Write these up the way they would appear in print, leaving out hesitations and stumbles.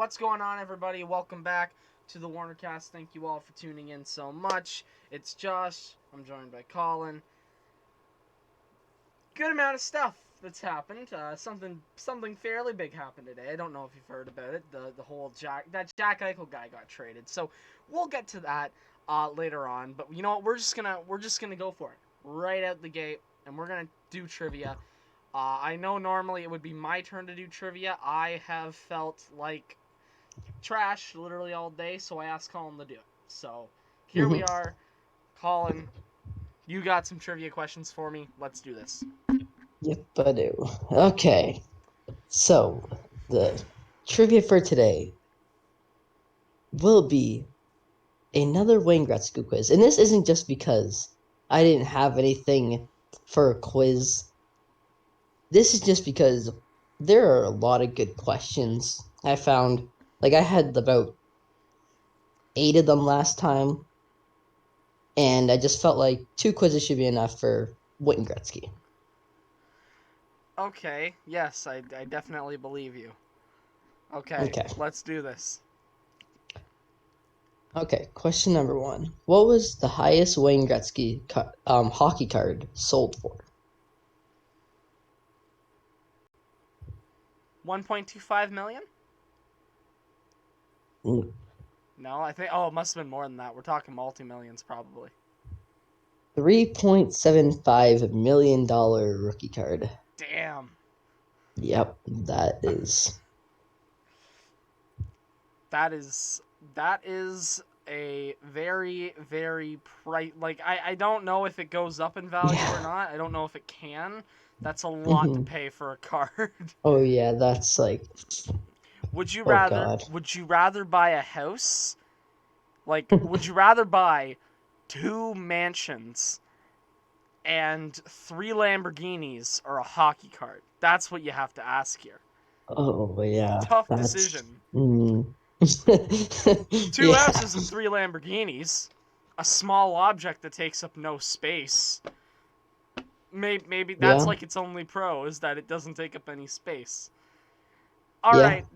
What's going on, everybody? Welcome back to the WarnerCast. Thank you all for tuning in so much. It's Josh. I'm joined by Colin. Good amount of stuff that's happened. Something fairly big happened today. I don't know if you've heard about it. The whole Jack Eichel guy got traded. So we'll get to that later on. But you know what? We're just gonna go for it right out the gate, and we're gonna do trivia. I know normally it would be my turn to do trivia. I have felt like trash literally all day, so I asked Colin to do it. So here we are. Colin, you got some trivia questions for me. Let's do this. Yep, I do. Okay, so the trivia for today will be another Wayne Gretzky quiz. And this isn't just because I didn't have anything for a quiz. This is just because there are a lot of good questions I found. Like, I had about 8 of them last time, and I just felt like 2 quizzes should be enough for Wayne Gretzky. Okay, yes, I definitely believe you. Okay, Okay. let's do this. Okay, question number 1. What was the highest Wayne Gretzky hockey card sold for? 1.25 million? Mm, No, I think. Oh, it must have been more than that. We're talking multi-millions, probably. $3.75 million rookie card. Damn. Yep, that is. That is a very, very price. Like, I don't know if it goes up in value or Yeah. not. I don't know if it can. That's a lot to hmm pay for a card. Oh yeah, that's like. Would you Oh rather God. would you rather buy a house? Like, would you rather buy 2 mansions and 3 Lamborghinis or a hockey card? That's what you have to ask here. Oh yeah, Tough that's. decision. Mm. 2 houses and Yeah. 3 Lamborghinis. A small object that takes up no space. Maybe that's Yeah. like its only pro, is that it doesn't take up any space. All Yeah. right,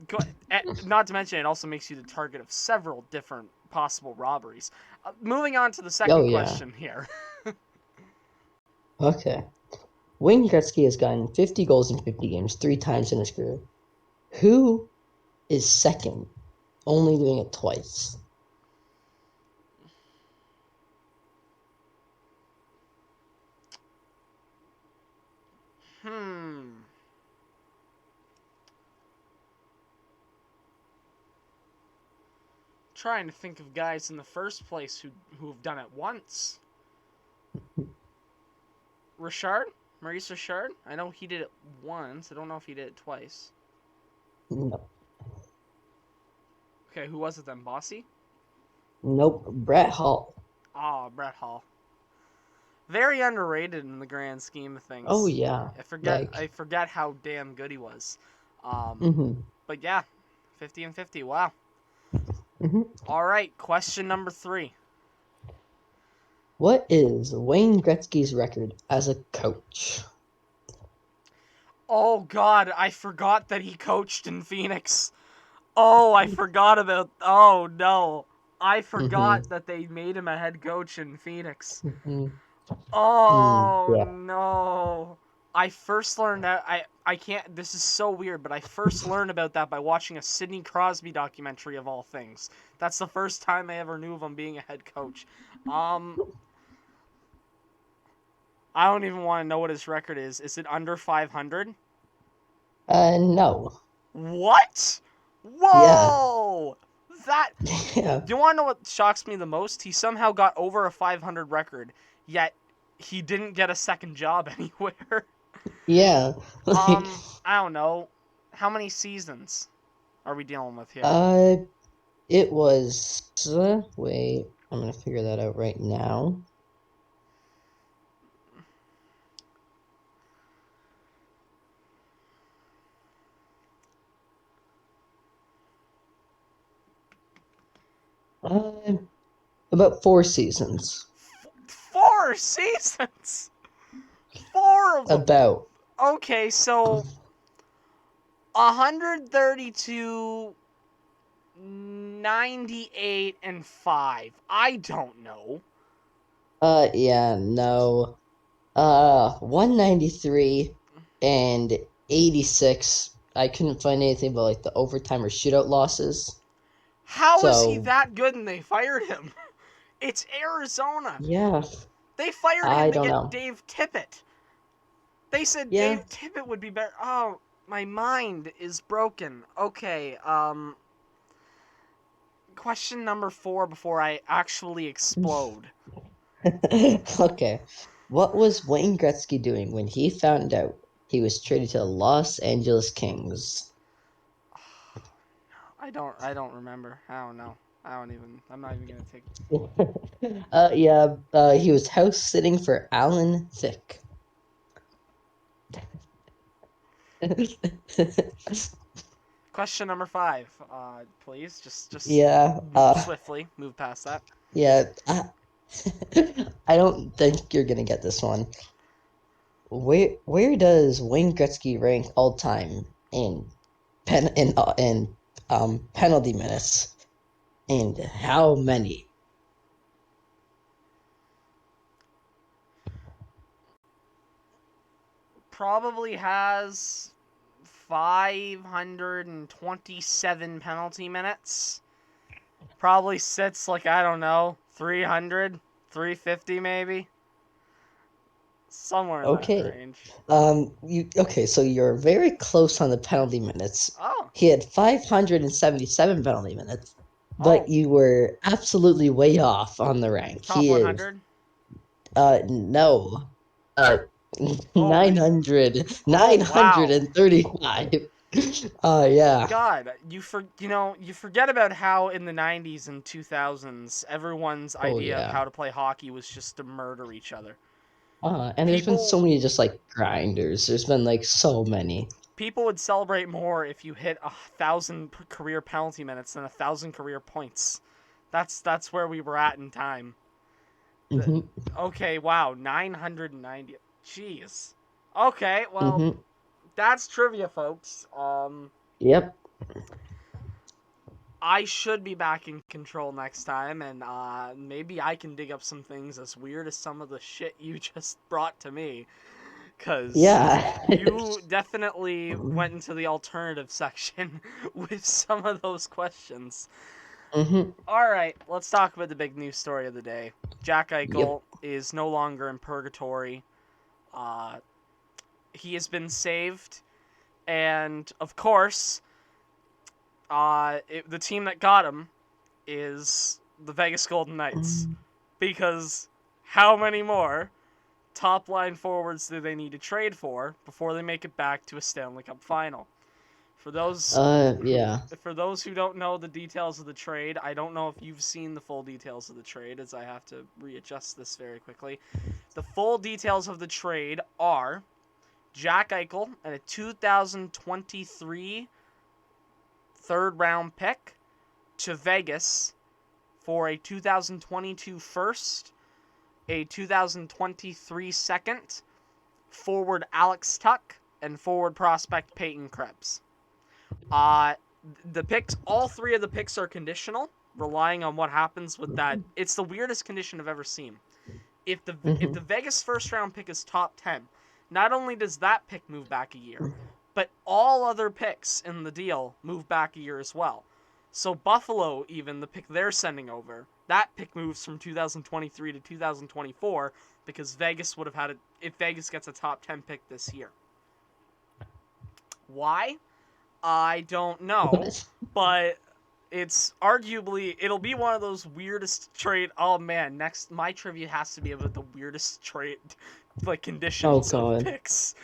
not to mention it also makes you the target of several different possible robberies. Moving on to the Oh second yeah. question here. Okay. Wayne Gretzky has gotten 50 goals in 50 games 3 times in his career. Who is second, only doing it twice? Hmm. Trying to think of guys in the first place who have done it once. Richard? Maurice Richard? I know he did it once. I don't know if he did it twice. No. Okay, who was it then? Bossy? Nope. Brett Hall. Ah, Brett Hall. Very underrated in the grand scheme of Oh things. yeah. Like. I forget how damn good he was. Um, hmm but yeah, 50 and 50. Wow. hmm All right, question number 3. What is Wayne Gretzky's record as a coach? Oh god, I forgot that he coached in Phoenix. Oh, I forgot about. Oh no. I hmm forgot that they made him a head coach in Phoenix. hmm Oh Yeah. no. I first learned that I can't this is so weird, but I first learned about that by watching a Sidney Crosby documentary of all things. That's the first time I ever knew of him being a head coach. Um I don't even want to know what his record is. Is it under 500? No. What? Yeah. Whoa! That Yeah. Do you want to know what shocks me the most? He somehow got over a 500 record, yet he didn't get a second job anywhere. Yeah. Like, I don't know. How many seasons are we dealing with here? uh, it was. Wait, I'm gonna figure that out right now. Uh, about 4 seasons. 4 seasons! 4 of them! About. Okay, so 132 98-5. I don't know. Yeah, no. 193 and 86. I couldn't find anything about like the overtime or shootout losses. How is he So, that good and they fired him? It's Arizona. yeah, They fired him I to don't get know. Dave Tippett. They said Yeah. Dave Tippett would be better. Oh, my mind is broken. Okay, question number 4 before I actually explode. Okay. What was Wayne Gretzky doing when he found out he was traded to the Los Angeles Kings? I don't remember. I don't know. I'm not even gonna take. Yeah, he was house sitting for Alan Thicke. Question number 5. Please, just Yeah, swiftly move past that. yeah. I don't think you're gonna get this one. Where does Wayne Gretzky rank all time in penalty minutes, and how many? Probably has 527 penalty minutes. Probably sits like, I don't know, 300, 350 maybe. Somewhere in that Okay. range. So you're very close on the penalty minutes. Oh, He had 577 penalty minutes, but oh, you were absolutely way off on the rank. top He is 100. no. Uh Holy, oh nine hundred wow. and thirty-five. Yeah. God, you forget about how in the 90s and 2000s everyone's Oh idea of yeah. how to play hockey was just to murder each other. And there's been so People many just like grinders. There's been like so many. people would celebrate more if you hit 1,000 career penalty minutes than 1,000 career points. That's where we were at in time. The, Hmm. okay, wow, 990. Jeez. Okay, well, Hmm. that's trivia, folks. Yep. I should be back in control next time, and maybe I can dig up some things as weird as some of the shit you just brought to me. Because Yeah. you definitely went into the alternative section with some of those questions. Hmm. Alright, let's talk about the big news story of the day. Jack Yep. Eichel is no longer in purgatory. Uh, he has been saved, and of course, the team that got him is the Vegas Golden Knights. Because how many more top line forwards do they need to trade for before they make it back to a Stanley Cup final? For those Yeah. for those who don't know the details of the trade, I don't know if you've seen the full details of the trade, as I have to readjust this very quickly. The full details of the trade are Jack Eichel and a 2023 third round pick to Vegas for a 2022 first, a 2023 second, forward Alex Tuck, and forward prospect Peyton Krebs. Uh, the picks, all 3 of the picks are conditional, relying on what happens with that. It's the weirdest condition I've ever seen. If the Hmm. Vegas first round pick is top 10, not only does that pick move back a year, but all other picks in the deal move back a year as well. So Buffalo, even the pick they're sending over, that pick moves from 2023 to 2024 because Vegas would have had it if Vegas gets a top 10 pick this year. Why? I don't know, What? but it'll be one of those weirdest trade. Oh man, next my trivia has to be about the weirdest trade like Oh conditions of God. picks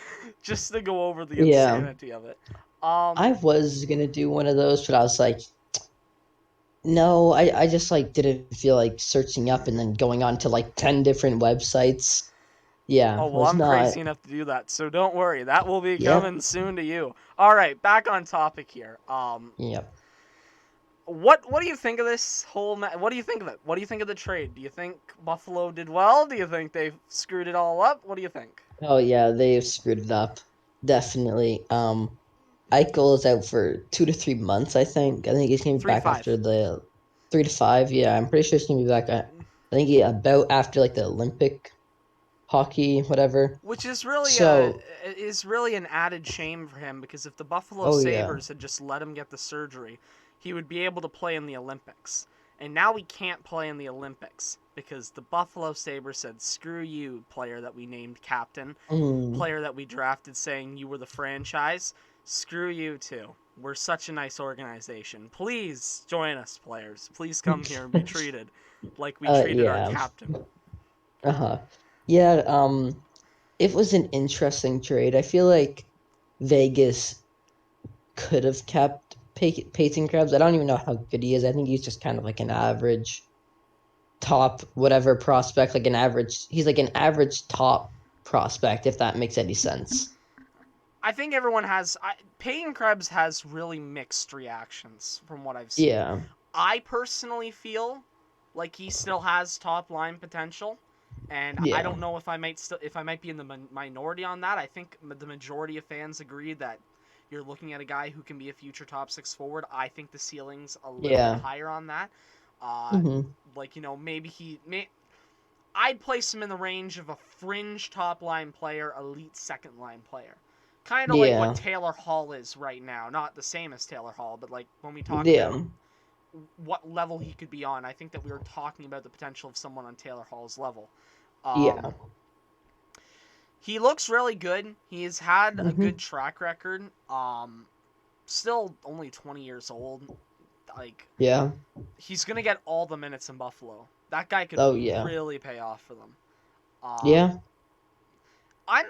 just to go over the Yeah. insanity of it. Um I was gonna do one of those, but I was like, no, I just like didn't feel like searching up and then going on to like 10 different websites. Yeah, oh well, was I'm not. crazy enough to do that, so don't worry. That will be Yep. coming soon to you. All right, back on topic here. Yep. What do you think of this whole? What do you think of it? What do you think of the trade? Do you think Buffalo did well? Do you think they screwed it all up? What do you think? Oh yeah, they've screwed it up. Definitely. Eichel is out for 2 to 3 months, I think. I think he's gonna be Three back after five. the 3 to 5. Yeah, I'm pretty sure he's gonna be back. I think about after like the Olympic hockey, whatever. Which So, is really an added shame for him, because if the Buffalo oh yeah, Sabres had just let him get the surgery, he would be able to play in the Olympics. And now he can't play in the Olympics because the Buffalo Sabres said, "Screw you, player that we named captain, mm, player that we drafted saying you were the franchise. Screw you too. We're such a nice organization. Please join us, players. Please come here and be treated like we treated our yeah, captain." uh-huh, yeah. It was an interesting trade. I feel like Vegas could have kept Peyton Krebs. I don't even know how good he is. I think he's just kind of like an average top whatever prospect, like an average. He's like an average top prospect, if that makes any sense. I think everyone has. Peyton Krebs has really mixed reactions from what I've seen. Yeah, I personally feel like he still has top line potential, and I yeah, don't know if I might be in the minority on that. I think the majority of fans agree that you're looking at a guy who can be a future top six forward. I think the ceiling's a little bit yeah. higher on that. Uh, Hmm. like, maybe I'd place him in the range of a fringe top line player, elite second line player. Kind of like what Yeah, Taylor Hall is right now. Not the same as Taylor Hall, but like when we talk about yeah, what level he could be on, I think that we were talking about the potential of someone on Taylor Hall's level. yeah. He looks really good. He's had a good Hmm. track record. Still only 20 years old. Like, Yeah. he's gonna get all the minutes in Buffalo. That guy could Oh yeah. really pay off for them. Um, Yeah. I'm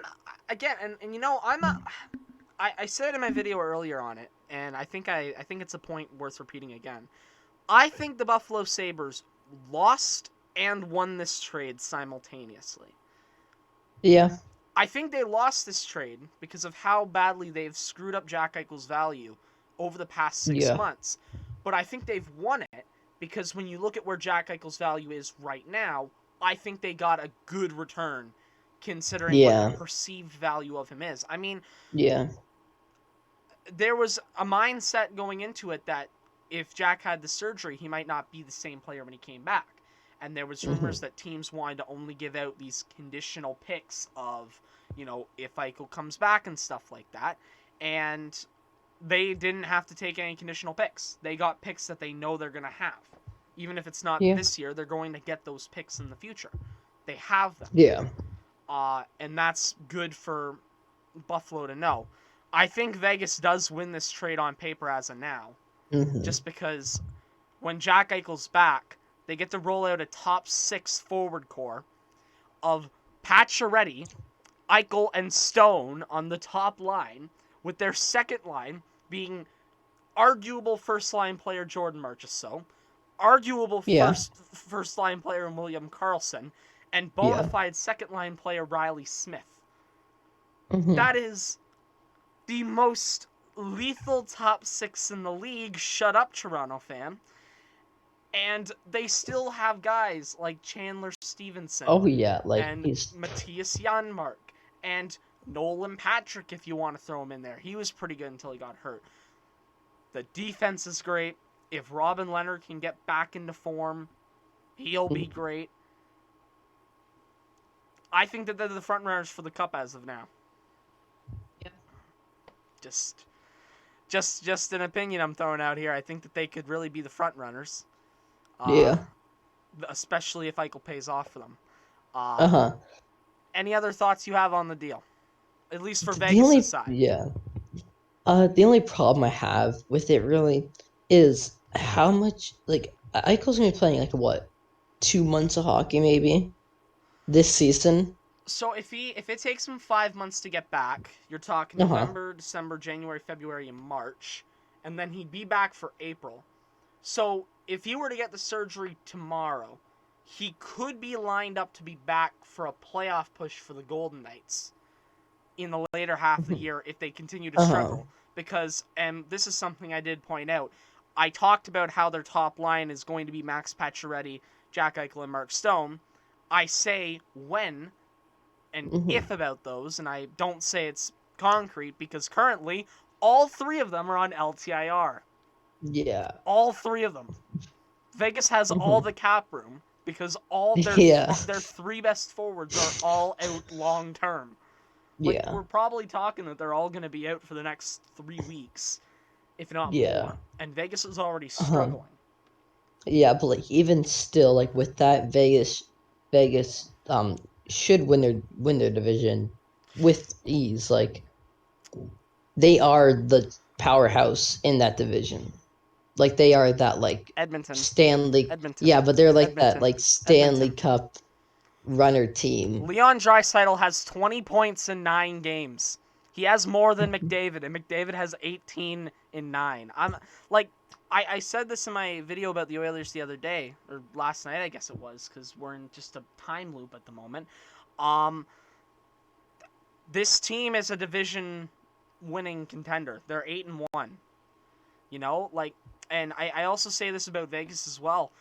again, and I said in my video earlier on it, and I think it's a point worth repeating again. I think the Buffalo Sabres lost and won this trade simultaneously. Yeah. I think they lost this trade because of how badly they've screwed up Jack Eichel's value over the past six Yeah. months. But I think they've won it because when you look at where Jack Eichel's value is right now, I think they got a good return considering what the Yeah. perceived value of him is. I mean, Yeah. there was a mindset going into it that if Jack had the surgery, he might not be the same player when he came back. And there was rumors Hmm. that teams wanted to only give out these conditional picks of, if Eichel comes back and stuff like that. And they didn't have to take any conditional picks. They got picks that they know they're going to have. Even if it's not Yeah. this year, they're going to get those picks in the future. They have them. Yeah. And that's good for Buffalo to know. I think Vegas does win this trade on paper as of now, Hmm. just because when Jack Eichel's back, they get to roll out a top six forward core of Pacioretty, Eichel, and Stone on the top line, with their second line being arguable first line player Jordan Marchessault, arguable Yeah. first line player William Karlsson, and bona Yeah. fide second line player Riley Smith. Hmm. That is the most lethal top six in the league. Shut up, Toronto fan. And they still have guys like Chandler Stevenson Oh yeah. Like and he's. Matthias Janmark and Nolan Patrick, if you want to throw him in there. He was pretty good until he got hurt. The defense is great. If Robin Leonard can get back into form, he'll be great. I think that they're the front runners for the cup as of now. Just just an opinion I'm throwing out here. I think that they could really be the front runners, uh, Yeah. especially if Eichel pays off for them. Uh Uh, huh. any other thoughts you have on the deal, at least for The Vegas' only side? yeah. The only problem I have with it really is how much like Eichel's gonna be playing like what 2 months of hockey maybe this season. So if it takes him 5 months to get back, you're talking Uh huh. November, December, January, February, and March, and then he'd be back for April. So if he were to get the surgery tomorrow, he could be lined up to be back for a playoff push for the Golden Knights in the later half of the year if they continue to Uh huh. struggle. Because, and this is something I did point out, I talked about how their top line is going to be Max Pacioretty, Jack Eichel, and Mark Stone. I say when and Hmm. if about those, and I don't say it's concrete because currently all 3 of them are on LTIR. Yeah. All 3 of them. Vegas has all the cap room because all their Yeah. their 3 best forwards are all out long term. Like, Yeah. we're probably talking that they're all going to be out for the next 3 weeks, if not Yeah. more. And Vegas is already Uh-huh. struggling. Yeah, but like even still, like with that, Vegas should win their division with ease. Like they are the powerhouse in that division. Like they are that like Edmonton. Stanley. Edmonton. Yeah, but they're like that Edmonton. like Stanley Edmonton. Cup runner team. Leon Draisaitl has 20 points in 9 games. He has more than McDavid, and McDavid has 18 in 9. I'm like, I said this in my video about the Oilers the other day, or last night, I guess it was, because we're in just a time loop at the moment. This team is a division winning contender. They're 8-1. You know, like, and I also say this about Vegas as well.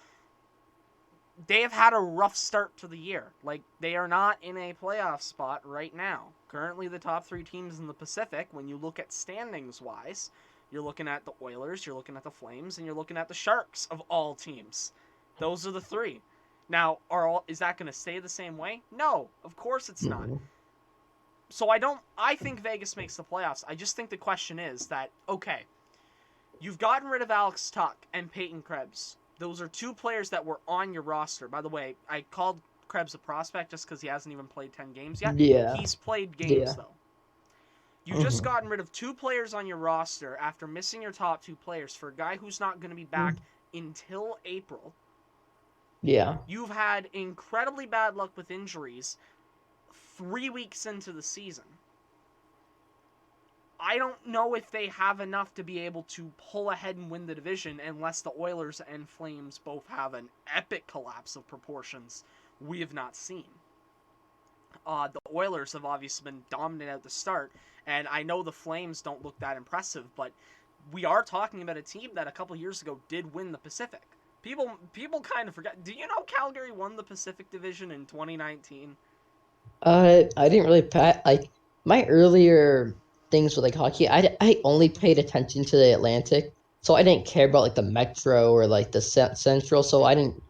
They have had a rough start to the year. Like, they are not in a playoff spot right now. Currently, the top 3 teams in the Pacific, when you look at standings-wise, you're looking at the Oilers, you're looking at the Flames, and you're looking at the Sharks of all teams. Those are the 3. Now, is that going to stay the same way? No, of course it's not. Mhm. So I think Vegas makes the playoffs. I just think the question is that, okay, you've gotten rid of Alex Tuch and Peyton Krebs. Those are 2 players that were on your roster. By the way, I called Krebs a prospect just because he hasn't even played 10 games yet. Yeah. He's played games, Yeah. though. You just Mhm. gotten rid of 2 players on your roster after missing your top 2 players for a guy who's not going to be back until April. Yeah. You've had incredibly bad luck with injuries 3 weeks into the season. I don't know if they have enough to be able to pull ahead and win the division unless the Oilers and Flames both have an epic collapse of proportions we have not seen. The Oilers have obviously been dominant at the start, and I know the Flames don't look that impressive, but we are talking about a team that a couple years ago did win the Pacific. People kind of forget. Do you know Calgary won the Pacific Division in 2019? I didn't really like my earlier things with like hockey. I only paid attention to the Atlantic, so I didn't care about like the Metro or like the Central. So I didn't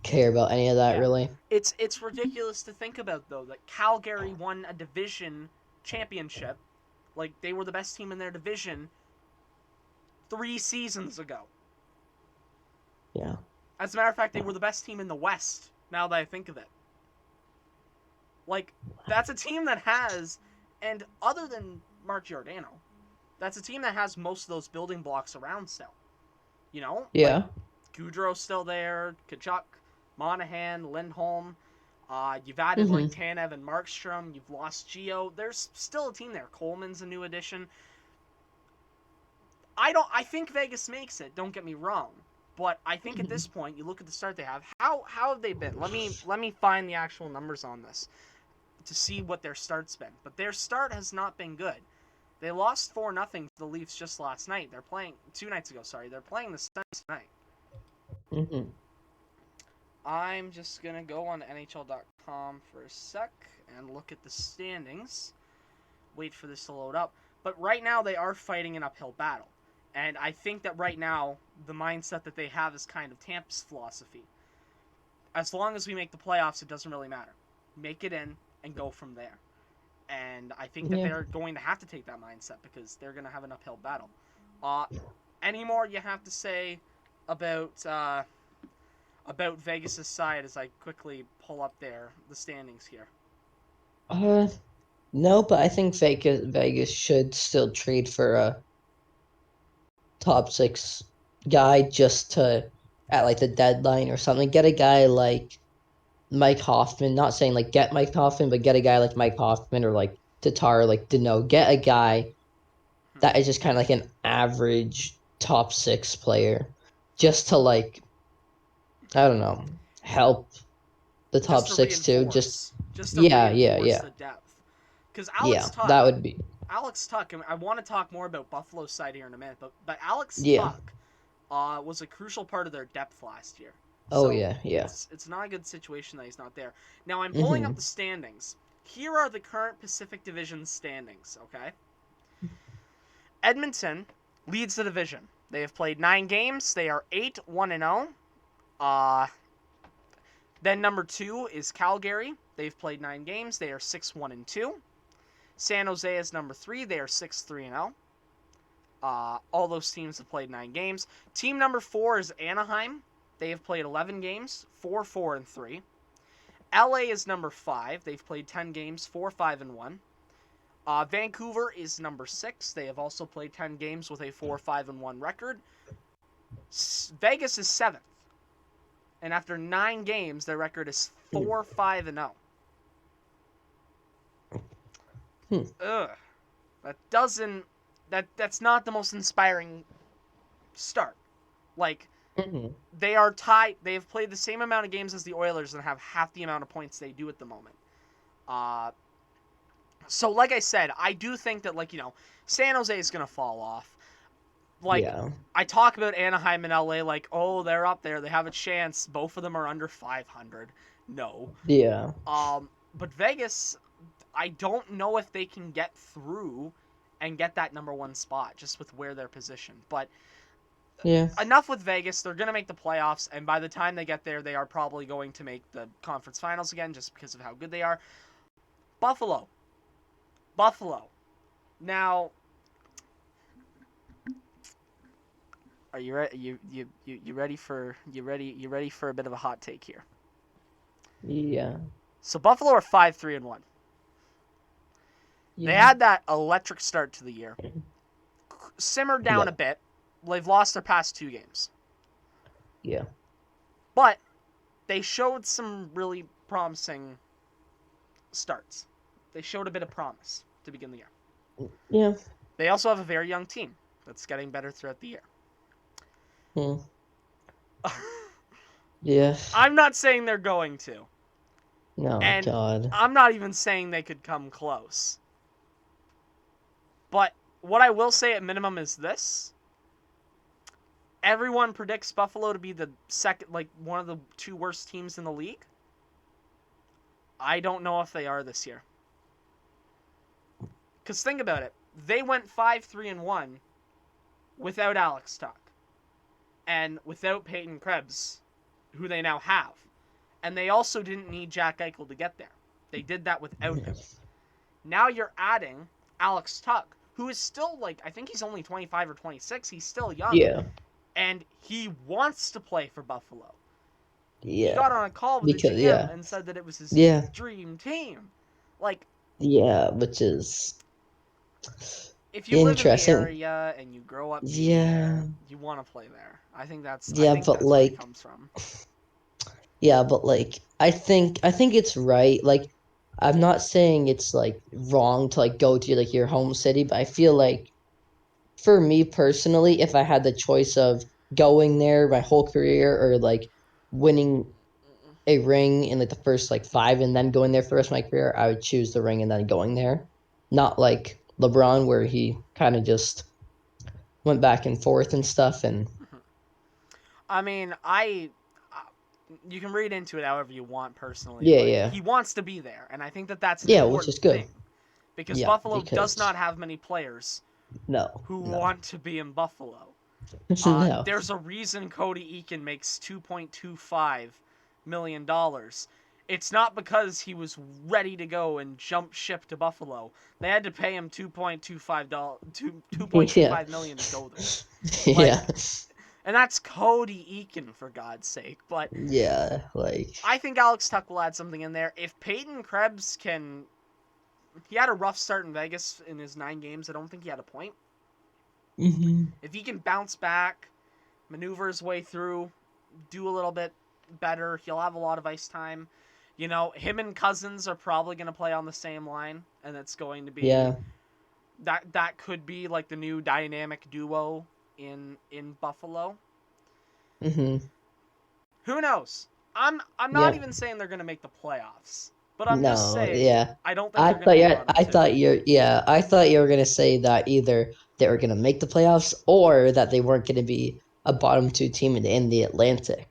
care about any of that Yeah. really. It's ridiculous to think about though that Calgary won a division championship. Like, they were the best team in their division 3 seasons ago. Yeah. As a matter of fact, they were the best team in the West, now that I think of it. Like, that's a team that has, and other than Mark Giordano, that's a team that has most of those building blocks around still. You know? Like, Yeah. Goudreau's still there, Kachuk, Monahan, Lindholm. You've added, like, Mm-hmm. Tanev and Markstrom. You've lost Geo. There's still a team there. Coleman's a new addition. I think Vegas makes it, don't get me wrong. But I think at this point, you look at the start they have. How have they been? Let me find the actual numbers on this to see what their start's been. But their start has not been good. They lost 4-0 to the Leafs just last night. They're playing 2 nights ago, sorry. They're playing the Sens tonight. Mm-hmm. I'm just going to go on NHL.com for a sec and look at the standings. Wait for this to load up. But right now they are fighting an uphill battle. And I think that right now the mindset that they have is kind of Tampa's philosophy. As long as we make the playoffs, it doesn't really matter. Make it in and go from there. And I think that Yeah. they're going to have to take that mindset because they're going to have an uphill battle. Any more you have to say about Vegas' side as I quickly pull up the standings here? No, but I think Vegas should still trade for a top 6 guy just to at like the deadline or something. Get a guy like Mike Hoffman. Not saying like get Mike Hoffman, but get a guy like Mike Hoffman or like Tatar, like Dano. Get a guy Hmm. that is just kind of like an average top 6 player, just to like I don't know help the top Just to 6 too. reinforce, just to Yeah, yeah, reinforce yeah, the depth. Because yeah. That would be Alex Tuch, and I want to talk more about Buffalo's side here in a minute, but Alex yeah. Tuch was a crucial part of their depth last year. Oh So yeah, yeah. it's not a good situation that he's not there. Now I'm pulling up Hmm. the standings. Here are the current Pacific Division standings, okay? Edmonton leads the division. They have played 9 games. They are 8-1-0. Then number 2 is Calgary. They've played 9 games. They are 6-1-2. San Jose is number 3. They are 6-3-0. All those teams have played 9 games. Team number 4 is Anaheim. They have played 11 games, 4-4-3. LA is number 5. They've played 10 games, 4-5-1. Vancouver is number 6. They have also played 10 games with a 4-5-1 record. Vegas is 7th. And after 9 games, their record is 4-5-0. Ugh. That's not the most inspiring start. Like, they are tied. They have played the same amount of games as the Oilers and have half the amount of points they do at the moment. So, like I said, I do think that, San Jose is going to fall off. I talk about Anaheim and LA like, oh, they're up there. They have a chance. Both of them are under 500. No. Yeah. But Vegas, I don't know if they can get through and get that number 1 spot just with where they're positioned. But enough with Vegas. They're going to make the playoffs, and by the time they get there, they are probably going to make the conference finals again just because of how good they are. Buffalo. Now, are you ready? You ready for a bit of a hot take here? Yeah. So Buffalo are 5-3-1. They had that electric start to the year. Simmered down a bit. They've lost their past 2 games. Yeah. But they showed some really promising starts. They showed a bit of promise to begin the year. Yeah. They also have a very young team that's getting better throughout the year. Yeah. I'm not saying they're going to. No, and God. I'm not even saying they could come close. But what I will say at minimum is this. Everyone predicts Buffalo to be the second, one of the 2 worst teams in the league. I don't know if they are this year. Because think about it. They went 5-3-1 without Alex Tuch. And without Peyton Krebs, who they now have. And they also didn't need Jack Eichel to get there. They did that without him. Now you're adding Alex Tuch, who is still, I think he's only 25 or 26. He's still young. Yeah. And he wants to play for Buffalo. Yeah. He got on a call with the GM and said that it was his dream team. Yeah, which is if you live in the area and you grow up there, you want to play there. I think that's where it comes from. Yeah, but I think it's right. I'm not saying it's wrong to go to your home city, but I feel for me personally, if I had the choice of going there my whole career or winning a ring in the first 5 and then going there for the rest of my career, I would choose the ring and then going there. Not like LeBron where he kind of just went back and forth and stuff. And I mean, you can read into it however you want personally. Yeah. He wants to be there, and I think that's an important which is good. thing. Because Buffalo does not have many players who want to be in Buffalo. No. There's a reason Cody Eakin makes $2.25 million. It's not because he was ready to go and jump ship to Buffalo. They had to pay him $2.25 million to go there. And that's Cody Eakin, for God's sake. But I think Alex Tuch will add something in there. If Peyton Krebs can... He had a rough start in Vegas in his 9 games. I don't think he had a point. Mm-hmm. If he can bounce back, maneuver his way through, do a little bit better, he'll have a lot of ice time. Him and Cousins are probably going to play on the same line, and it's going to be... Yeah. That could be the new dynamic duo in Buffalo. Mm-hmm. Who knows? I'm not even saying they're going to make the playoffs. But I'm just saying, I don't think they're going to I thought you were going to say that either they were going to make the playoffs or that they weren't going to be a bottom 2 team in the Atlantic.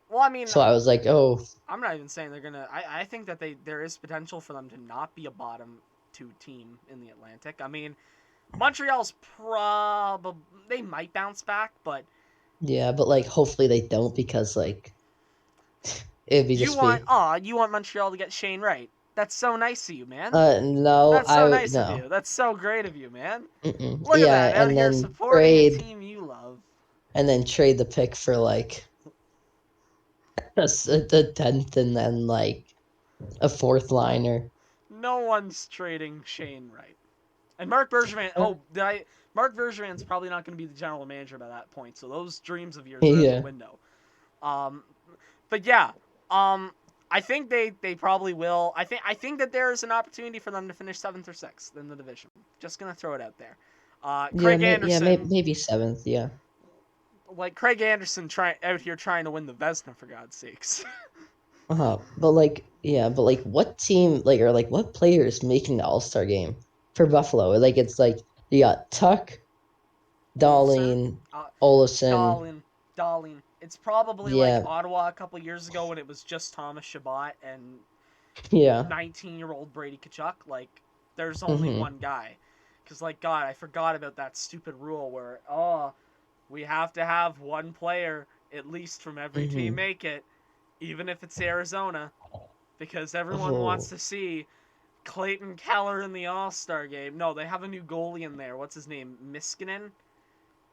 Well, I mean... So I was like, oh... I'm not even saying they're going to... I think that there is potential for them to not be a bottom 2 team in the Atlantic. I mean, Montreal's probably they might bounce back, but Yeah, but like hopefully they don't because like it'd be you just want be you want Montreal to get Shane Wright. That's so nice of you, man. no, That's so nice of no. you. That's so great of you, man. Mm-mm. Look at Yeah, that, out and here then supporting a trade team you love. the pick for like the 10th and then like a fourth liner. No one's trading Shane Wright. And Mark Bergevin. Uh, Mark Bergevin's probably not going to be the general manager by that point. So those dreams of yours are out the yeah. window. Um, but yeah, um, I think they probably will. I think that there is an opportunity for them to finish 7th or 6th in the division. Just gonna throw it out there. Yeah, Craig Anderson, maybe 7th, yeah. like Craig Anderson, out here trying to win the Vezina for God's sakes. But like yeah, but like what team like or like what player is making the All-Star game for Buffalo? Like it's like you got Tuck, Olafson, Darlene, uh, Olsen. Darlene. It's probably like Yeah, Ottawa a couple years ago when it was just Thomas Chabot and yeah. 19-year-old Brady Tkachuk. Like, there's only Mm-hmm. one guy. Because, like, God, I forgot about that stupid rule where, we have to have one player, at least from every team, Mm-hmm. make it, even if it's Arizona. Because everyone wants Oh. to see Clayton Keller in the All-Star game. No, they have a new goalie in there. What's his name? Miskinen?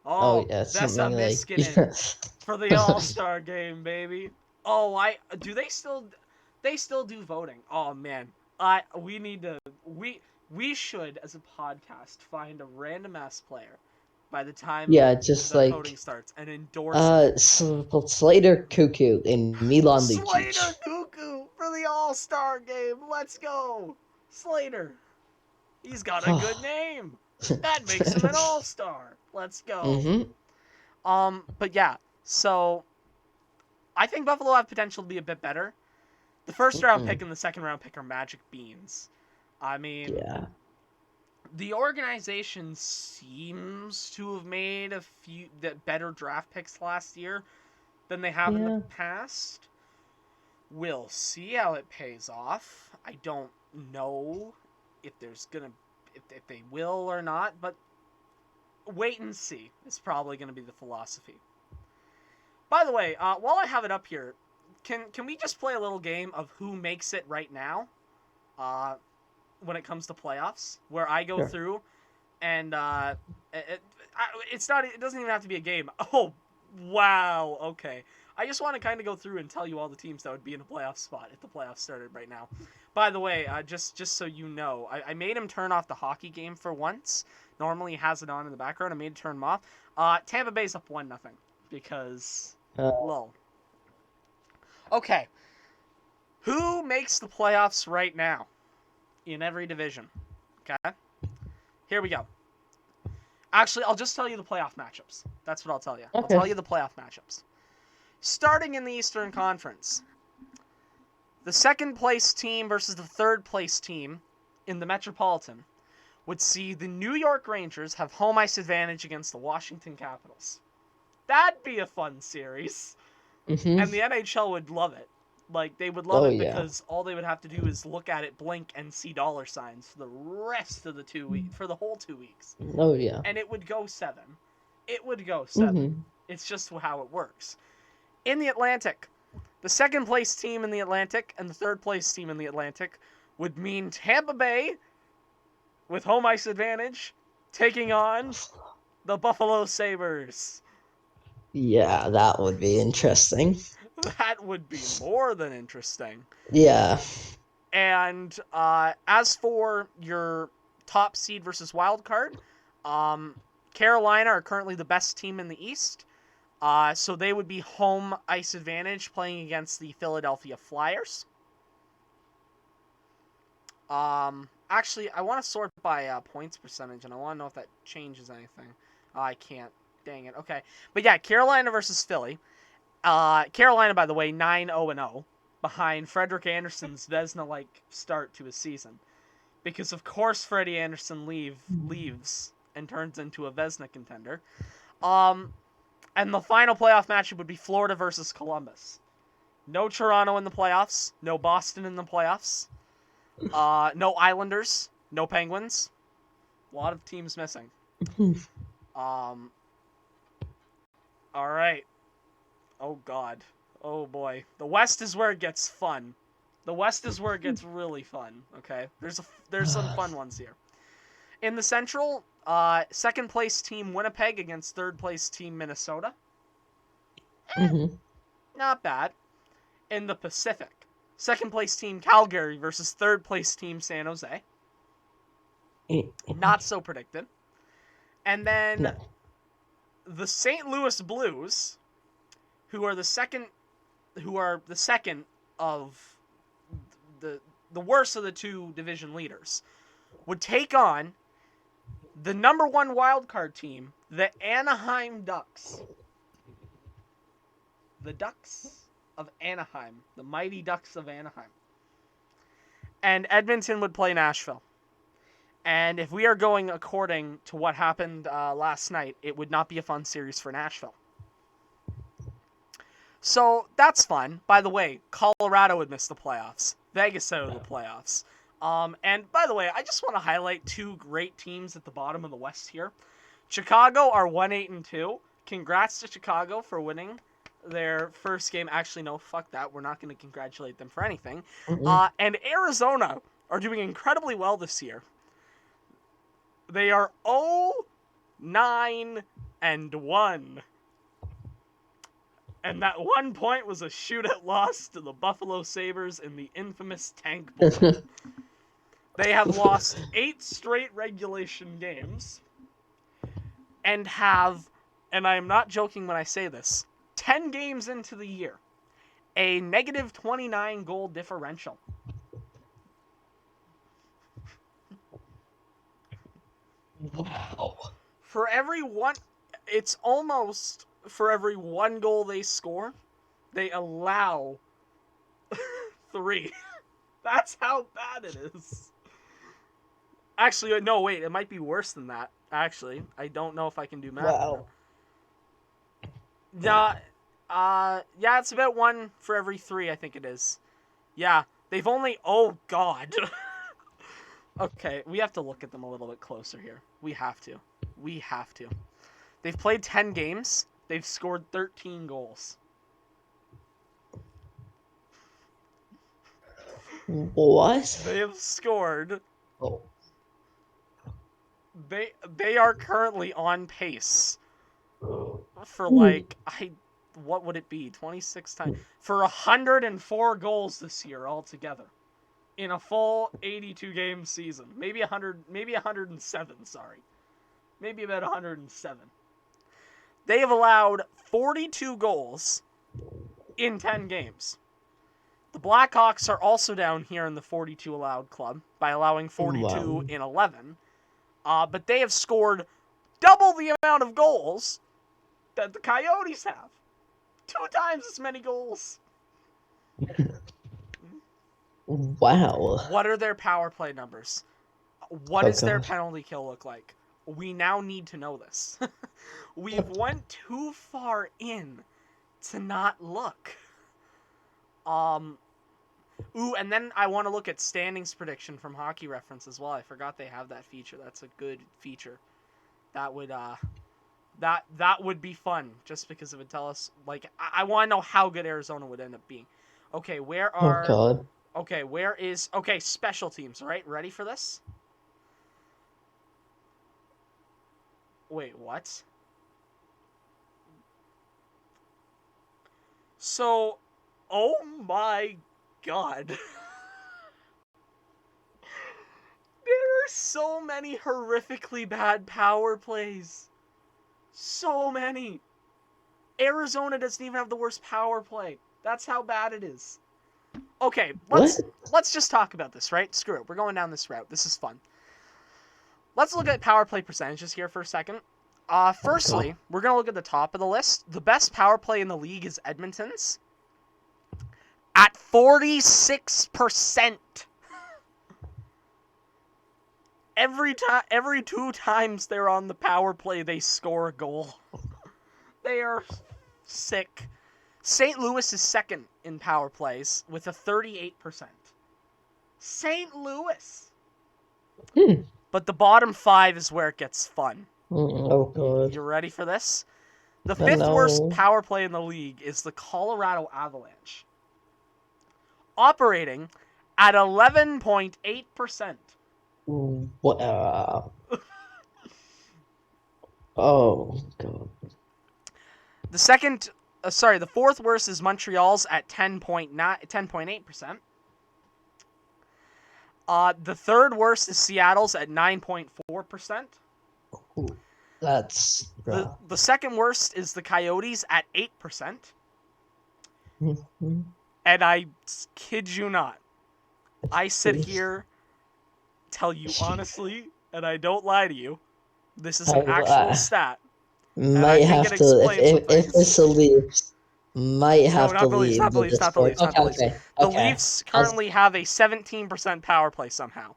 Oh Oh, yeah, Vesa something like Miskinen yeah. for the All-Star game, baby. Oh, they still do voting. Oh man. We need to we should as a podcast find a random ass player by the time Yeah, just the voting like starts and endorse them. Slater Cuckoo and Milan Slater Lucic. Cuckoo for the All-Star game. Let's go. Slater. He's got a good Oh. name. That makes him an All-Star. Let's go. Mm-hmm. But yeah, so I think Buffalo have potential to be a bit better. The first round Mm-hmm. pick and the second round pick are magic beans. I mean, Yeah. the organization seems to have made a few better draft picks last year than they have in the Yeah. past. We'll see how it pays off. I don't know if there's gonna if they will or not, but wait and see is probably gonna be the philosophy. By the way, while I have it up here, can we just play a little game of who makes it right now? Uh, when it comes to playoffs, where I go Sure. through and it's not. It doesn't even have to be a game. Oh, wow. Okay. I just want to kind of go through and tell you all the teams that would be in a playoff spot if the playoffs started right now. By the way, just so you know, I made him turn off the hockey game for once. Normally he has it on in the background. I made him turn him off. Tampa Bay's up 1-0 because, Uh, lol. Okay. Who makes the playoffs right now in every division? Okay. Here we go. Actually, I'll just tell you the playoff matchups. That's what I'll tell you. I'll okay. tell you the playoff matchups. Starting in the Eastern Conference, the second place team versus the third place team in the Metropolitan would see the New York Rangers have home ice advantage against the Washington Capitals. That'd be a fun series. And Mm-hmm. the NHL would love it. Like, they would love Oh it yeah. because all they would have to do is look at it, blink, and see dollar signs for the rest of the for the whole 2 weeks. Oh yeah. And it would go 7. It would go 7. Mm-hmm. It's just how it works. In the Atlantic, the second place team in the Atlantic and the third place team in the Atlantic would mean Tampa Bay with home ice advantage taking on the Buffalo Sabres. Yeah, that would be interesting. That would be more than interesting. Yeah. And as for your top seed versus wild card, Carolina are currently the best team in the East. So they would be home ice advantage playing against the Philadelphia Flyers. Actually, I want to sort by points percentage, and I want to know if that changes anything. I can't. Dang it. Okay. But yeah, Carolina versus Philly. Carolina, by the way, 9-0-0, behind Frederik Andersen's Vezina-like start to his season. Because, of course, Freddie Andersen leaves and turns into a Vezina contender. And the final playoff matchup would be Florida versus Columbus. No Toronto in the playoffs. No Boston in the playoffs. No Islanders. No Penguins. A lot of teams missing. Hmm. All right. Oh, God. Oh, boy. The West is where it gets fun. The West is where it gets really fun, okay? There's some fun ones here. In the Central, second place team Winnipeg against third place team Minnesota. Mhm. Not bad. In the Pacific, second place team Calgary versus third place team San Jose. Not so predicted. And then No. the St. Louis Blues, who are the second of the worst of the two division leaders, would take on the number one wildcard team, the Anaheim Ducks. The Ducks of Anaheim. The mighty Ducks of Anaheim. And Edmonton would play Nashville. And if we are going according to what happened last night, it would not be a fun series for Nashville. So that's fun. By the way, Colorado would miss the playoffs. Vegas out of the playoffs. And by the way, I just want to highlight two great teams at the bottom of the West here. Chicago are 1-8-2. Congrats to Chicago for winning their first game. Actually, no, fuck that. We're not going to congratulate them for anything. And Arizona are doing incredibly well this year. They are 0-9-1. And that 1 point was a shootout loss to the Buffalo Sabres in the infamous Tank Bowl. They have lost 8 straight regulation games and have, and I am not joking when I say this, 10 games into the year, a negative 29 goal differential. Wow. For every one goal they score, they allow 3. That's how bad it is. Actually, no, wait, it might be worse than that. Actually, I don't know if I can do math. Wow. Yeah, it's about 1 for every 3, I think it is. Yeah, they've only, oh god. Okay, we have to look at them a little bit closer here. We have to. They've played 10 games. They've scored 13 goals. What? They have scored. Oh. They are currently on pace for like what would it be? 26 times for 104 goals this year altogether in a full 82 game season. Maybe 100, maybe 107, sorry. Maybe about 107. They have allowed 42 goals in 10 games. The Blackhawks are also down here in the 42 allowed club by allowing 42 in 11. But they have scored double the amount of goals that the Coyotes have. 2 times as many goals. Wow. What are their power play numbers? What does their penalty kill look like? We now need to know this. We've went too far in to not look. Ooh, and then I want to look at standings prediction from Hockey Reference as well. I forgot they have that feature. That's a good feature. That would that would be fun just because it would tell us, like, I want to know how good Arizona would end up being. Okay, where are God. Okay, where is special teams, right? Ready for this? Wait, what? So, oh my god. There are so many horrifically bad power plays. So many. Arizona doesn't even have the worst power play. That's how bad it is. Okay, let's just talk about this, right? Screw it. We're going down this route. This is fun. Let's look at power play percentages here for a second. Firstly, we're going to look at the top of the list. The best power play in the league is Edmonton's at 46%. Every 2 times they're on the power play, they score a goal. They are sick. St. Louis is second in power plays with a 38%. St. Louis. but the bottom 5 is where it gets fun. Oh god. You ready for this? The I 5th worst know. power play in the league is the Colorado Avalanche, operating at 11.8%. What? Oh god. The fourth worst is Montreal's at 10.8%. The third worst is Seattle's at 9.4%. Ooh, that's rough. The second worst is the Coyotes at 8%. Mhm. And I kid you not, I sit here, tell you honestly, and I don't lie to you, this is an actual stat, and I Might think it have to explains some if things. this Leafs might No, have to not the Leafs, leave not the the Leafs, not the Discord. Leafs, not the Leafs. Okay. The Okay. Leafs I was, currently have a 17% power play somehow.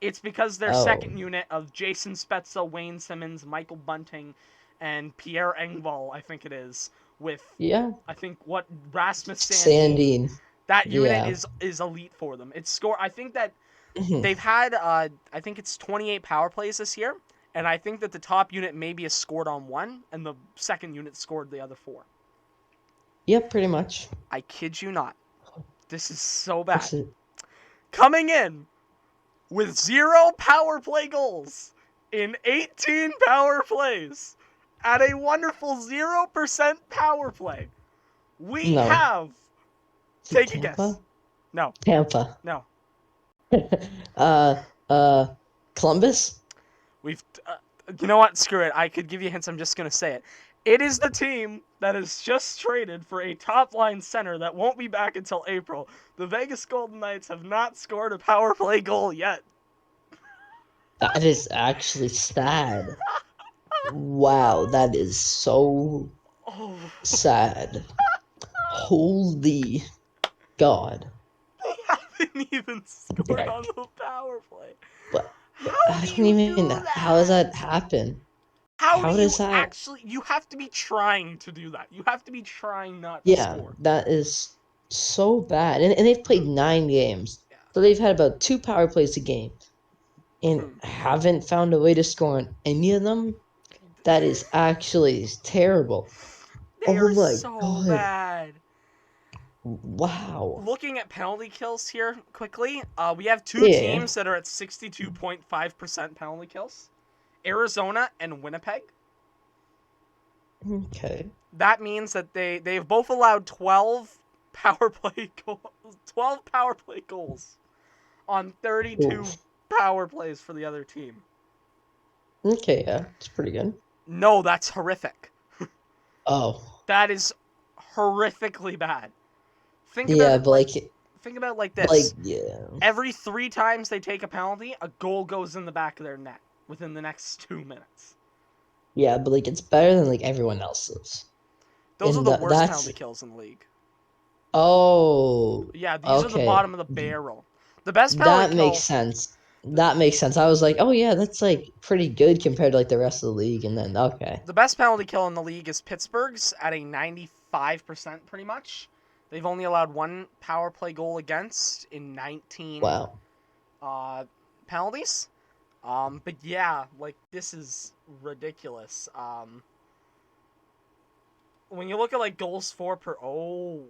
It's because their oh second unit of Jason Spezza, Wayne Simmons, Michael Bunting, and Pierre Engvall, I think it is, with yeah, I think what Rasmus Sandin. Sandine. That unit Yeah. is elite for them. It's score. I think that Mhm. they've had I think it's 28 power plays this year, and I think that the top unit maybe has scored on one, and the second unit scored the other 4. Yep, pretty much. I kid you not. This is so This bad. is Coming in with 0 power play goals in 18 power plays at a wonderful 0% power play. We no. have. Is it Take a guess. Tampa? No. Tampa. No. uh Columbus? We've. You know what? Screw it. I could give you hints. I'm just going to say it. It is the team that has just traded for a top line center that won't be back until April. The Vegas Golden Knights have not scored a power play goal yet. That is actually sad. Wow, that is so Oh. sad. Holy God. They haven't even scored on Heck. the power play. But How I do don't you even do know how does that? that happen? How do How you does that? actually? You have to be trying to do that. You have to be trying not to Yeah, score. that is so bad. And they've played Mhm. 9 games. Yeah. So they've had about 2 power plays a game and Mhm. haven't found a way to score on any of them. That is actually terrible. They Oh are my so God. bad. Wow. Looking at penalty kills here quickly, we have 2 Yeah. teams that are at 62.5% penalty kills: Arizona and Winnipeg. Okay. That means that they've both allowed 12 power play goals on 32 Oof. power plays for the other team. Okay, yeah, it's pretty good. No, that's horrific. Oh. That is horrifically bad. Think about Yeah, it like this. yeah. Every 3 times they take a penalty, a goal goes in the back of their net within the next 2 minutes. Yeah, but like it's better than like everyone else's. Those are And the worst that's penalty kills in the league. oh, Yeah, these are the okay. bottom of the barrel. The best penalty That makes kill sense. That makes sense. I was like, oh yeah, that's like pretty good compared to like the rest of the league. And then okay, The best penalty kill in the league is Pittsburgh's at a 95% pretty much. They've only allowed 1 power play goal against in 19 wow. penalties. But yeah, like this is ridiculous. When you look at like goals for per, oh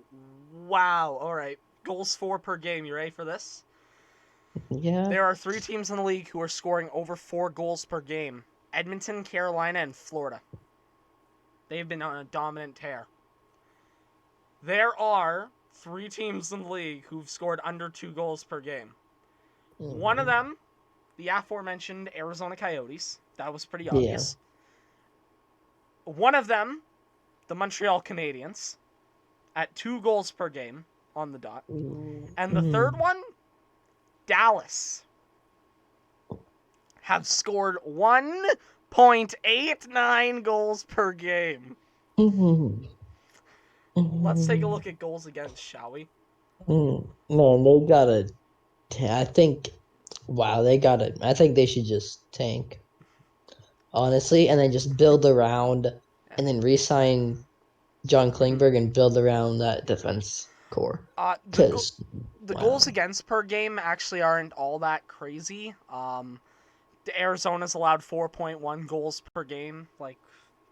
wow, all right, goals for per game. You ready for this? Yeah. There are 3 teams in the league who are scoring over 4 goals per game: Edmonton, Carolina, and Florida. They've been on a dominant tear. There are 3 teams in the league who've scored under 2 goals per game. One of Mhm. them, the aforementioned Arizona Coyotes. That was pretty Yeah. obvious. One of them, the Montreal Canadiens, at 2 goals per game on the dot. And the third Mhm. one, Dallas, have scored 1.89 goals per game. Mhm. Let's take a Mhm. look at goals against, shall we? Man, they gotta. I think. Wow, they gotta. I think they should just tank, honestly, and then just build around, and then re-sign John Mm-hmm. Klingberg and build around that defense core. Uh, the Cause the goals wow. against per game actually aren't all that crazy. Arizona's allowed 4.1 goals per game. Like,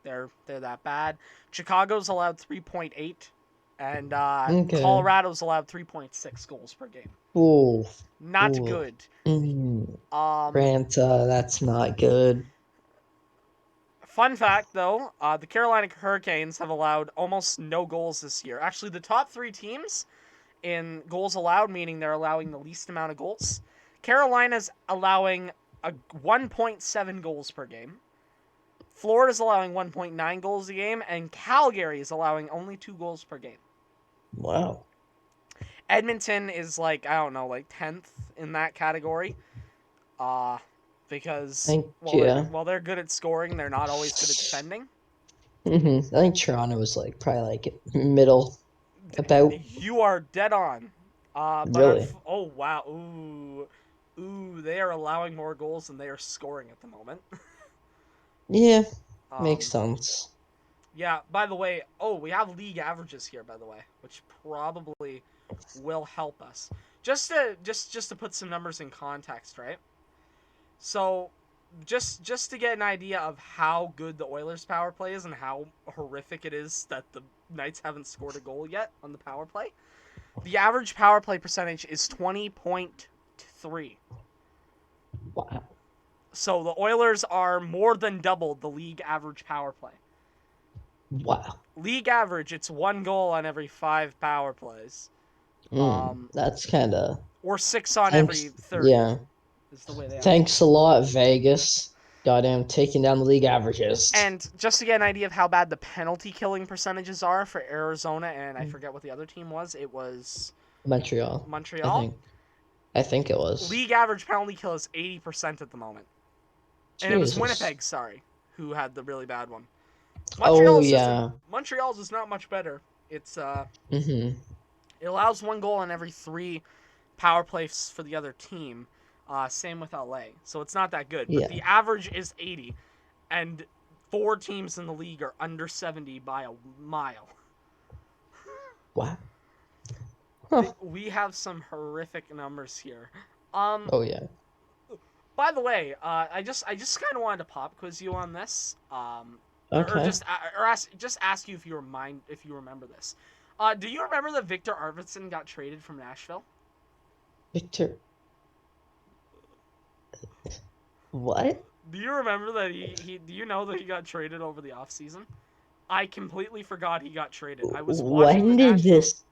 they're that bad. Chicago's allowed 3.8, and Okay. Colorado's allowed 3.6 goals per game. Ooh. Not Ooh. good. Mm. Um, Ranta, that's not good. Fun fact, though, the Carolina Hurricanes have allowed almost no goals this year. Actually, the top 3 teams in goals allowed, meaning they're allowing the least amount of goals, Carolina's allowing 1.7 goals per game. Florida's allowing 1.9 goals a game, and Calgary is allowing only 2 goals per game. Wow. Edmonton is like 10th in that category. Because Thank you. while they're good at scoring, they're not always good at defending. I think Toronto was like probably like middle about. You are dead on. Really? Oh wow, they are allowing more goals than they are scoring at the moment. Yeah, makes um, sense. yeah. By the way, we have league averages here, by the way, which probably will help us. Just to put some numbers in context, right? So, just to get an idea of how good the Oilers' power play is and how horrific it is that the Knights haven't scored a goal yet on the power play. The average power play percentage is 20.3. Wow. So the Oilers are more than double the league average power play. Wow. League average, it's 1 goal on every 5 power plays. That's kind of. Or 6 on every Thanks. 30 Yeah. is the way they have it. Thanks a lot, Vegas. Goddamn, taking down the league averages. And just to get an idea of how bad the penalty killing percentages are for Arizona, and I forget what the other team was. It was Montreal. I Montreal. think. I think it was. League average penalty kill is 80% at the moment. And it was Jesus. Winnipeg, who had the really bad one. Oh Montreal's isn't. yeah. Montreal's is not much better. It's Mhm. it allows 1 goal on every 3 power plays for the other team. Same with LA, so it's not that good. But Yeah. the average is 80, and 4 teams in the league are under 70 by a mile. Wow. Huh. We have some horrific numbers here. Oh yeah. By the way, I just kind of wanted to pop quiz you on this. Or Okay. ask you if you remember this. Do you remember that Victor Arvidsson got traded from Nashville? Victor. What? Do you remember that do you know that he got traded over the offseason? I completely forgot he got traded. I was watching the When did Nashville. this?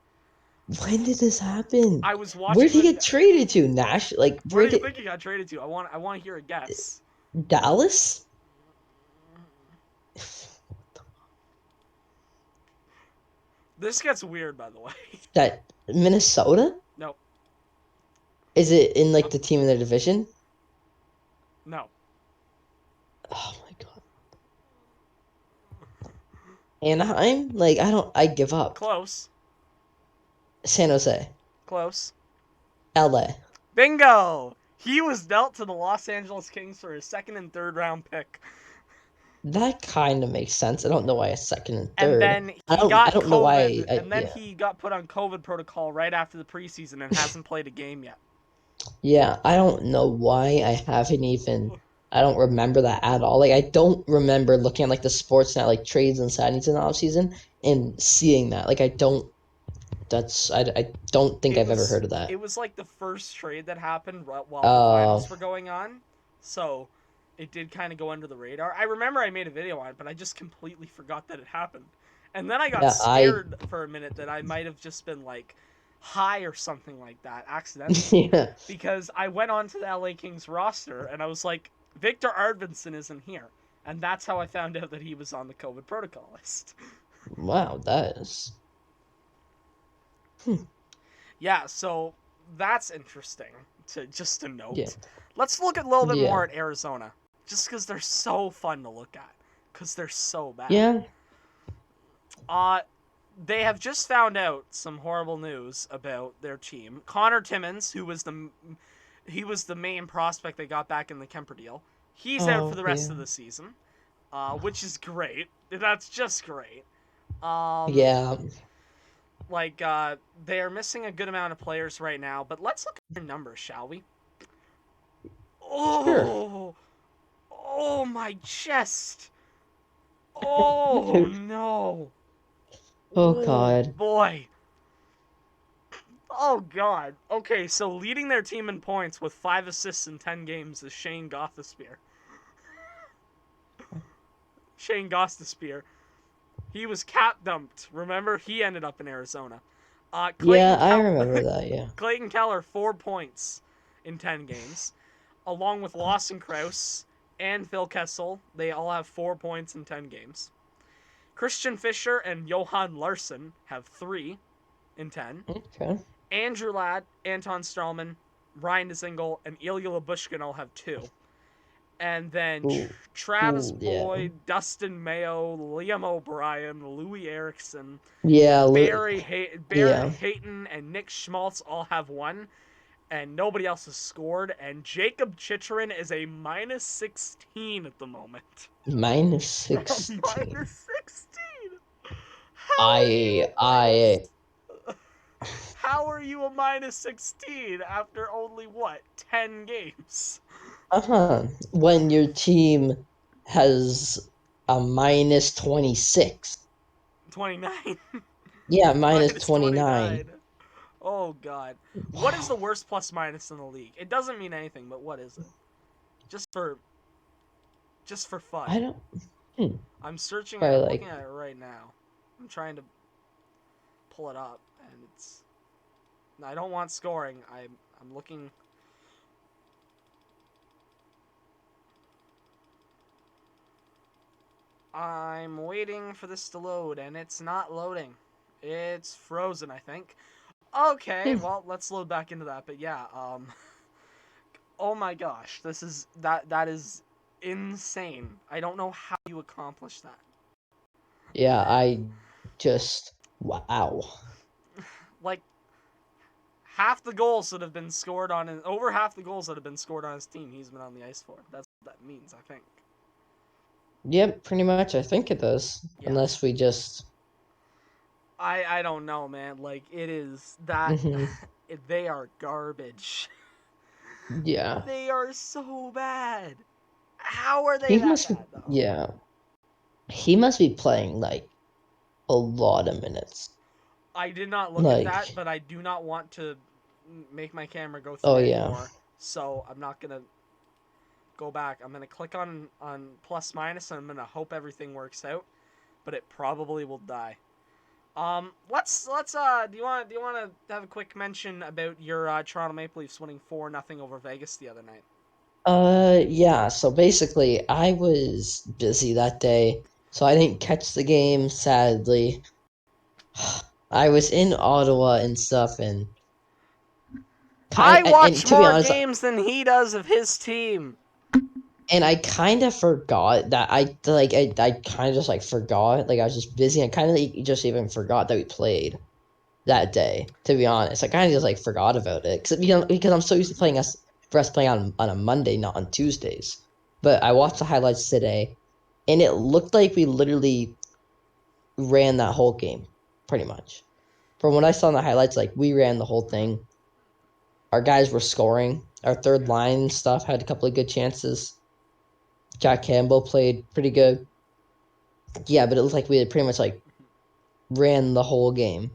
When did this happen? I was Where watching did he the. get traded to? Nash? Like Where where do you did think he got traded to? I want to hear a guess. Dallas? This gets weird, by the way. That Minnesota? No, Is it in like the team in their division? no. Oh my god. Anaheim? Like I give up. Close, San Jose. close. LA. Bingo! He was dealt to the Los Angeles Kings for his 2nd and 3rd round pick. That kind of makes sense. I don't know why a second and And third. then I he don't I got don't know why COVID, I and then yeah. he got put on COVID protocol right after the preseason and hasn't played a game yet. Yeah, I don't know why I don't remember that at all. Like I don't remember looking at like the Sportsnet like trades and signings in the offseason and seeing that. Like I don't think It I've ever was heard of that. it was like the first trade that happened while the Uh finals were going on, so it did kind of go under the radar. I remember I made a video on it, but I just completely forgot that it happened. And then I got yeah, I scared for a minute that I might have just been like high or something like that accidentally, yeah. because I went onto the LA Kings roster and I was like, Victor Arvidsson isn't here, and that's how I found out that he was on the COVID protocol list. Wow, that is Yeah, so that's interesting to yeah. note. Let's look a little bit Yeah. more at Arizona, just because they're so fun to look at, because they're so bad. Yeah. Uh, they have just found out some horrible news about their team. Connor Timmins, he was the main prospect they got back in the Kemper deal. He's out for Oh, the rest yeah. of the season, which is great. That's just great. Um, Yeah. they are missing a good amount of players right now, but let's look at their numbers, shall we? Sure. Oh, Oh, my chest. Oh, no. Oh Oh, God. boy. Oh, God. Okay, so leading their team in points with 5 assists in 10 games is Shane Gothisbeer. Shane Gothisbeer. He was cap dumped. Remember? He ended up in Arizona. Yeah, I remember that. Yeah. Clayton Keller, 4 points in 10 games. Along with Lawson Krause and Phil Kessel. They all have 4 points in 10 games. Christian Fischer and Johan Larsson have 3 in 10. Okay. Andrew Ladd, Anton Strawman, Ryan Dzingel, and Ilya Labushkin all have 2. And then Ooh. Travis Ooh. Yeah. Boyd, Dustin Mayo, Liam O'Brien, Louis Erickson, Yeah. Barry Yeah. Hayton, and Nick Schmaltz all have 1. And nobody else has scored. And Jacob Chicherin is a minus 16 at the moment. Minus 16. Minus 16? How are you I How are you a minus 16 after only, what, 10 games? When your team has a minus 26. 29. Yeah, minus Minus 29. 29. Oh, God. What is the Wow. worst plus minus in the league? It doesn't mean anything, but what is it? Just for fun. I don't. Hmm, I'm searching. probably I'm looking like. at it right now. I'm trying to pull it up, and it's. I don't want scoring. I'm looking. I'm waiting for this to load, and it's not loading. It's frozen, I think. Okay, Hmm, well, let's load back into that. But yeah, oh my gosh, that is insane. I don't know how you accomplish that. yeah, I just. Wow. Like half the goals that have been scored on his, over half the goals that have been scored on his team, he's been on the ice for. That's what that means, I think. Yep, pretty much. I think it does. Yeah. Unless we just. I don't know, man. Like it is that Hmm. they are garbage. Yeah. They are so bad. How are they He that must be. bad though? Yeah. He must be playing like a lot of minutes. I did not look at that, Like. but I do not want to make my camera go Oh, through yeah. anymore. So I'm not gonna go back. I'm gonna click on plus minus, and I'm gonna hope everything works out. But it probably will die. Let's do you want to have a quick mention about your Toronto Maple Leafs winning 4-0 over Vegas the other night? Yeah, so basically, I was busy that day, so I didn't catch the game, sadly. I was in Ottawa and stuff, and I and watch to be more honest, games than he does of his team. and I kind of forgot that I kind of just like forgot, like I was just busy. I kind of just even forgot that we played that day. To be honest, I kind of just like forgot about it because I'm so used to playing us for us playing on a Monday, not on Tuesdays. But I watched the highlights today, and it looked like we literally ran that whole game, pretty much. From what I saw in the highlights, like we ran the whole thing. Our guys were scoring. Our third line stuff had a couple of good chances. Jack Campbell played pretty good. Yeah, but it looked like we had pretty much like ran the whole game,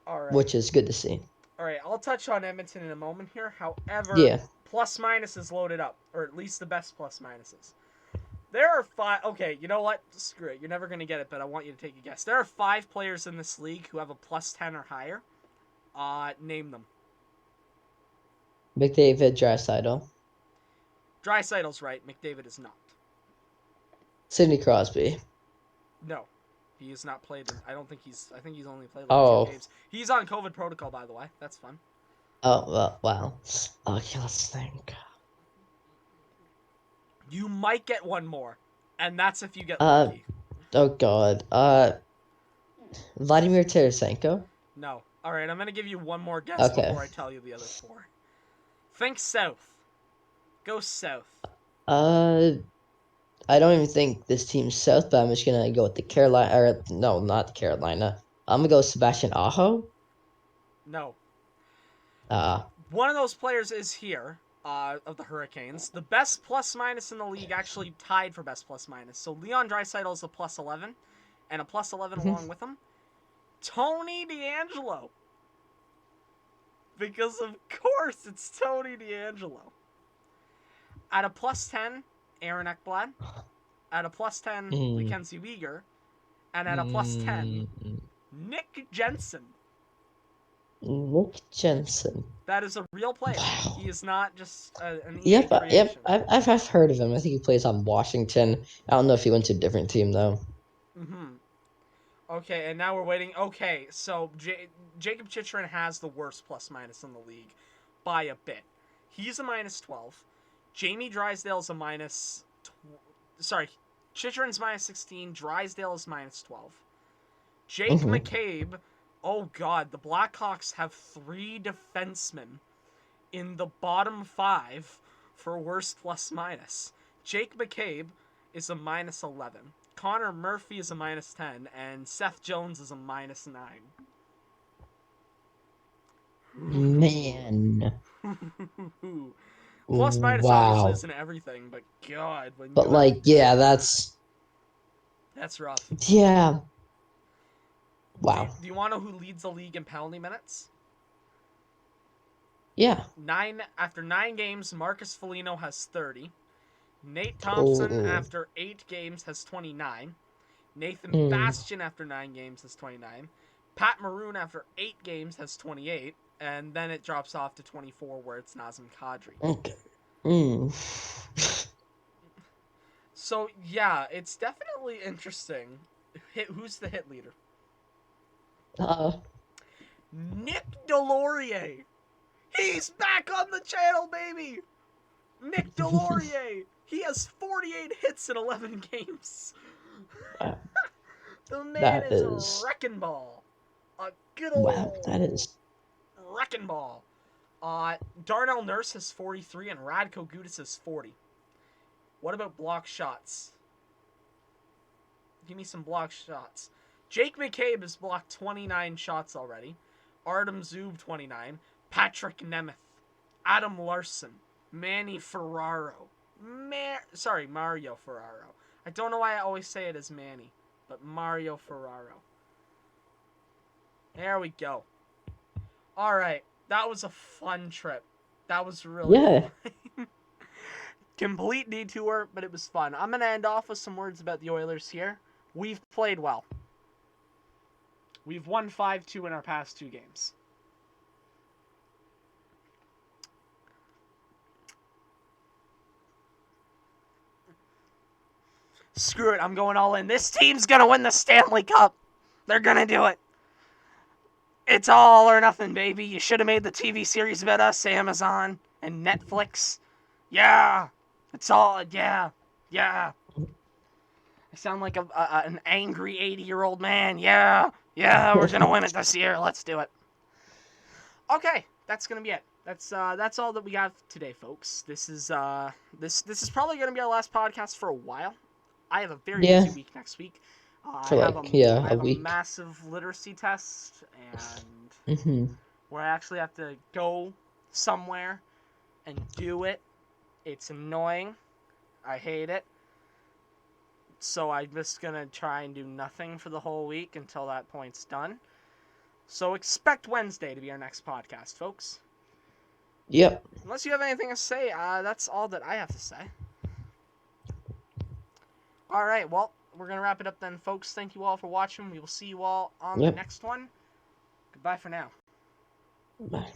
All right. which is good to see. All right, I'll touch on Edmonton in a moment here. However, Yeah. plus minus is loaded up, or at least the best plus minuses. There are 5. Okay, you know what? Screw it. You're never going to get it, but I want you to take a guess. There are 5 players in this league who have a plus 10 or higher. Name them. McDavid, Draisaitl, Dreisaitl's right. McDavid is not. Sidney Crosby. No. He has not played. I don't think he's. I think he's only played like 2 Oh, games. He's on COVID protocol, by the way. That's fun. oh, well, wow. Okay, let's think. You might get one more, and that's if you get Uh, lucky. oh God. Vladimir Tarasenko. No. All right, I'm gonna give you one more guess Okay. before I tell you the other 4. Think south. Go south. Uh, I don't even think this team's South, but I'm just gonna go with the Carolina. Or no, not Carolina. I'm gonna go Sebastian Aho. No. Uh, One of those players is here. of the Hurricanes. The best plus-minus in the league actually tied for best plus-minus. So Leon Draisaitl is a plus 11, and a plus 11 Mhm. along with him. Tony DeAngelo. Because of course it's Tony DeAngelo. At a plus 10, Aaron Ekblad. At a plus 10, Mm. Mackenzie Weegar. And at a plus 10, Mm. Nick Jensen. Nick Jensen. That is a real player. Wow. He is not just an EA Yep, yep. creation. I've heard of him. I think he plays on Washington. I don't know if he went to a different team though. Mm-hmm. Okay, and now we're waiting. Okay, so Jacob Chychrun has the worst plus-minus in the league by a bit. He's a minus 12. Jamie Drysdale's a minus... Sorry, Chychrun's minus 16. Drysdale is minus 12. Jake Hmm. McCabe... Oh, God, the Blackhawks have 3 defensemen in the bottom 5 for worst plus-minus. Jake McCabe is a minus 11. Connor Murphy is a minus 10, and Seth Jones is a minus 9. Man. Plus minus obviously Wow. isn't everything, but God, when But you have like, yeah, that's rough. yeah. Do Wow. you, do you want to know who leads the league in penalty minutes? Yeah. After 9 games, Marcus Foligno has 30. Nate Thompson Oh. after 8 games has 29. Nathan Hmm. Bastian after 9 games has 29. Pat Maroon after 8 games has 28. And then it drops off to 24 where it's Nazem Kadri. Okay. Mm. So, yeah, it's definitely interesting. Who's the hit leader? Uh. Nick Delorier. He's back on the channel, baby. Nick Delorier. He has 48 hits in 11 games. The man That is a is wrecking ball. A good wow. old That is wrecking ball. Darnell Nurse has 43 and Radko Gudas has 40. What about block shots? Give me some block shots. Jake McCabe has blocked 29 shots already. Artem Zub 29. Patrick Nemeth. Adam Larson. Manny Ferraro. Mario Ferraro. I don't know why I always say it as Manny, but Mario Ferraro. There we go. Alright, that was a fun trip. That was really yeah. fun. Complete detour, but it was fun. I'm going to end off with some words about the Oilers here. We've played well. We've won 5-2 in our past 2 games. Screw it, I'm going all in. This team's going to win the Stanley Cup. They're going to do it. It's all or nothing, baby. You should have made the TV series about us, Amazon and Netflix. Yeah. It's all, yeah. I sound like an angry 80-year-old man. Yeah, we're going to win it this year. Let's do it. Okay, that's going to be it. That's all that we got today, folks. This is probably going to be our last podcast for a while. I have a very Yeah. busy week next week. For I a have a week. massive literacy test, and Mm-hmm. where I actually have to go somewhere and do it. It's annoying. I hate it. So I'm just going to try and do nothing for the whole week until that point's done. So expect Wednesday to be our next podcast, folks. Yep. Unless you have anything to say, that's all that I have to say. All right, well, we're going to wrap it up then, folks. Thank you all for watching. We will see you all on the next one. Goodbye for now. Bye.